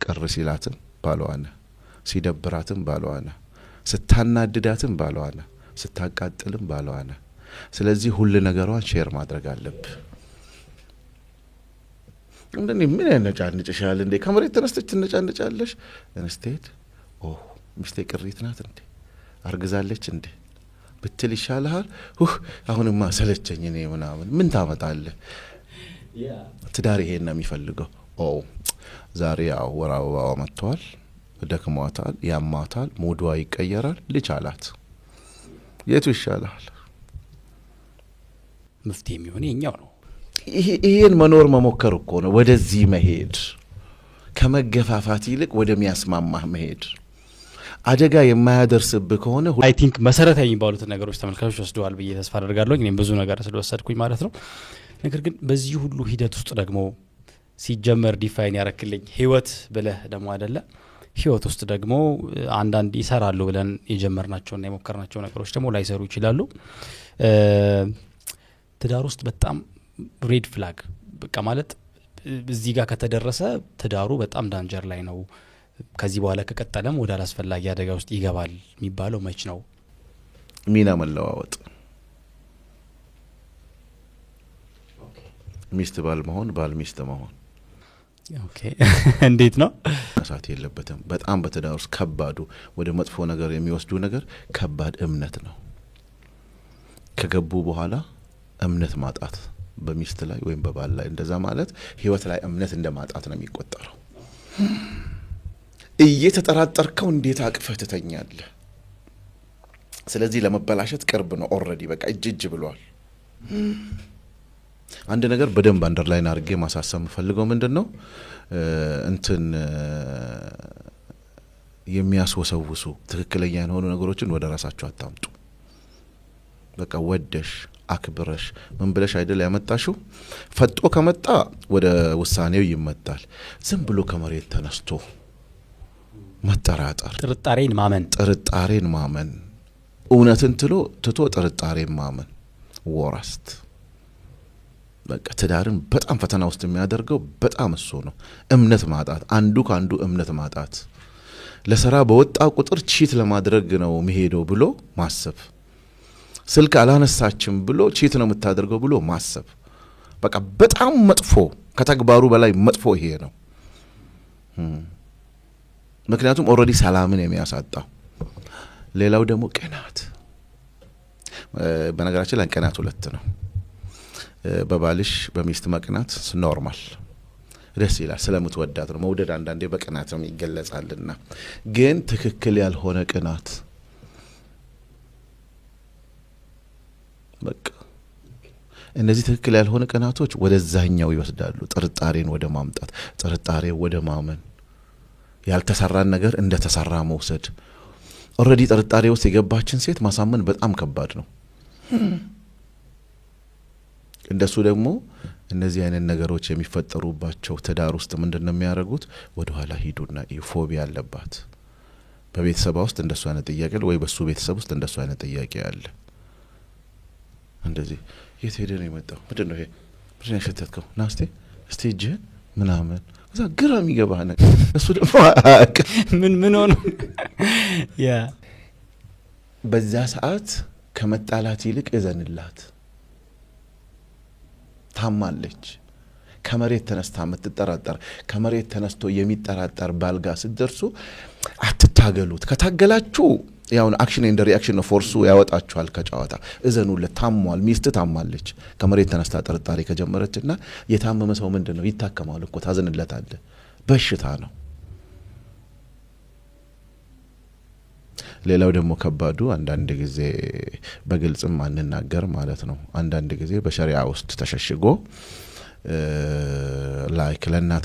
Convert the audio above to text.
ቅር ሲላትም ባሏና ሲደብራትም ባሏና ስታናድዳትም ባሏና ስታቃጥልም ባሏና ስለዚህ ሁሉ ነገሯን ሼር ማድረግ አለብህ እንደኔ ምን ያነጫንጭሻል እንዴ ከመሬት ተነስተች ትነጫንጫለሽ እንስቴት ሚስቴ ቅሪት ናት እንዴ አርግዛለች እንዴ ብትል ይሻልሃል አሁንማ ሰለቸኝ እኔ ምናምን ምን ታመጣለህ ትዳር ይሄን ነው የሚፈልገው ዛሬ ወራው መጥቷል ደክሟታል ያማታል ሞዷ ይቀየራል ልጅ አላት የቱ ይሻልሃል መፍትሄ የሚሆን የኛው ነው ይሄን መኖር መሞከር እኮ ነው ወደዚህ መሄድ ከመገፋፋት ይልቅ ወደሚያስማማህ መሄድ አደጋ የማያደርስብህ ከሆነ አይ ቲንክ መሰረታዊ የሚባሉት ነገሮች ተመልካቾች ወስደዋል ብዬ ተስፋ አደርጋለሁ እኔም ብዙ ነገር ስለወሰድኩኝ ማለት ነው ነገር ግን በዚህ ሁሉ ሂደት ውስጥ ደግሞ ሲጀመር ዲፋይን ያረክልኝ ህይወት ብለህ ደግሞ አይደለ ህይወት ውስጥ ደግሞ አንዳንድ ይሰራሉ ብለን የጀመርናቸውና የሞከርናቸው ነገሮች ደግሞ ላይሰሩ ይችላሉ ትዳር ውስጥ በጣም ሬድ ፍላግ በቃ ማለት እዚህ ጋር ከተደረሰ ትዳሩ በጣም ዳንጀር ላይ ነው ከዚህ በኋላ ከቀጠለም ወደ አላስፈላጊ አደጋ ውስጥ ይገባል የሚባለው መች ነው ሚና መለዋወጥ ሚስት ባል መሆን ባል ሚስት መሆን ኦኬ እንዴት ነው አሳት የለበትም በጣም በትዳር ውስጥ ከባዱ ወደ መጥፎ ነገር የሚወስዱ ነገር ከባድ እምነት ነው ከገቡ በኋላ እምነት ማጣት በሚስት ላይ ወይም በባል ላይ እንደዛ ማለት ህይወት ላይ እምነት እንደማጣት ነው የሚቆጠረው እየተጠራጠርከው እንዴት አቅፈህ ትተኛለህ ስለዚህ ለመበላሸት ቅርብ ነው ኦሬዲ በቃ እጅ ብሏል አንድ ነገር በደንብ አንደርላይን አድርጌ ማሳሰብ ፈልገው ምንድነው እንትን የሚያስወሰውሱ ትክክለኛ የሆኑ ነገሮችን ወደ ራሳቸው አታምጡ በቃ ወደሽ አክብረሽ ምን ብለሽ አይደል ያመጣሽው ፈጦ ከመጣ ወደ ውሳኔው ይመጣል ዝም ብሎ ከመሬት ተነስቶ መጠራጠር ጥርጣሬን ማመን እውነትን ትቶ ጥርጣሬን ማመን ወራስት በቃ ትዳርን በጣም ፈተና ውስጥ የሚያደርገው በጣም እሱ ነው እምነት ማጣት አንዱ ካንዱ እምነት ማጣት ለሥራ በወጣ ቁጥር ቺት ለማድረግ ነው መሄደው ብሎ ማሰብ ስልክ አላነሳችም ብሎ ቺት ነው የምታደርገው ብሎ ማሰብ በቃ በጣም መጥፎ ከተግባሩ በላይ መጥፎ ይሄ ነው ምክንያቱም ኦሬዲ ሰላምን የሚያሳጣው ሌላው ደግሞ ቅናት በነገራችን ላይ ቅናት ሁለት ነው በባልሽ በሚስት መቅናት ኖርማል ደስ ይላል ስለምትወዳት ነው መውደድ አንዳንዴ በቅናትም ይገለጻልና ግን ትክክል ያልሆነ ቅናት በቃ እነዚህ ትክክል ያልሆነ ቅናቶች ወደዛኛው ይወስዳሉ ጥርጣሬን ወደ ማምጣት ጥርጣሬ ወደ ማመን ያልተሰራን ነገር እንደ ተሰራ መውሰድ ኦሬዲ ጥርጣሬ ውስጥ የገባችን ሴት ማሳመን በጣም ከባድ ነው እንደሱ ደግሞ እነዚህ አይነት ነገሮች የሚፈጠሩባቸው ትዳር ውስጥ ምንድነው የሚያደርጉት ወደ ኋላ ሂዱና ፎቢያ አለባት በቤተሰብ ውስጥ እንደሱ አይነት ጥያቄ ወይ በሱ ቤተሰብ ውስጥ እንደሱ አይነት ጥያቄ አለ እንደዚህ የት ሄደ ነው የመጣው ምንድነው ይሄ ምንድነው ሸተትከው ናስቴ ስቴጅ ምናምን እዛ ግራም ይገባና እሱ ደግሞ ምን ሆነ ያ በዛ ሰዓት ከመጣላት ይልቅ እዘንላት ታማለች ከመሬት ተነስታ የምትጠራጠር ከመሬት ተነስቶ የሚጠራጠር ባልጋ ሲደርሱ አትታገሉት ከታገላችሁ ያው አክሽን ኤንድ ሪአክሽን ፎርሱ ያወጣችኋል ከጫዋታ እዘኑለት ታሟል ሚስት ታማለች ከመሬት ተነስታ ጥርጣሬ ከጀመረችና የታመመ ሰው ምንድነው ይታከማል እኮ ታዘንለታል በሽታ ነው ሌላው ደግሞ ከባዱ አንዳንድ ጊዜ በግልጽም አንናገር ማለት ነው አንዳንድ ጊዜ በሸሪዓ ውስጥ ተሸሽጎ ላይክ ለናት